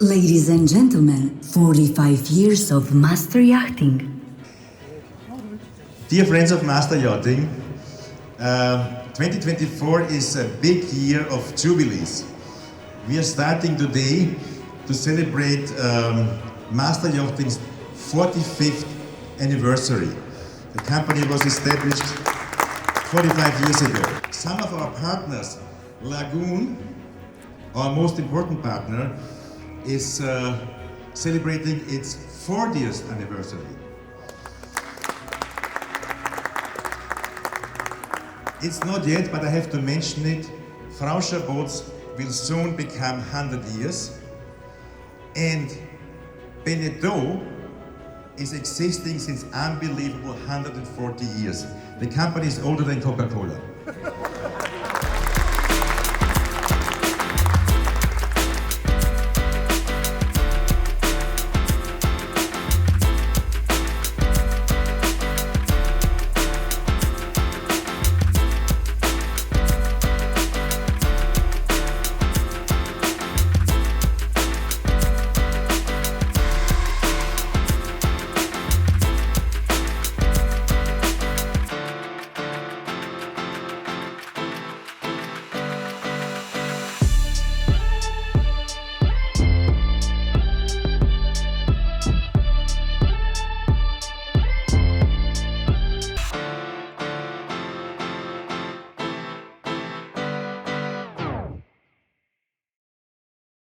Ladies and gentlemen, 45 years of Master Yachting. Dear friends of Master Yachting, 2024 is a big year of jubilees. We are starting today to celebrate Master Yachting's 45th anniversary. The company was established 45 years ago. Some of our partners, Lagoon, our most important partner, is celebrating its 40th anniversary. It's not yet, but I have to mention it. Frauscher boats will soon become 100 years, and Beneteau is existing since unbelievable 140 years. The company is older than Coca-Cola.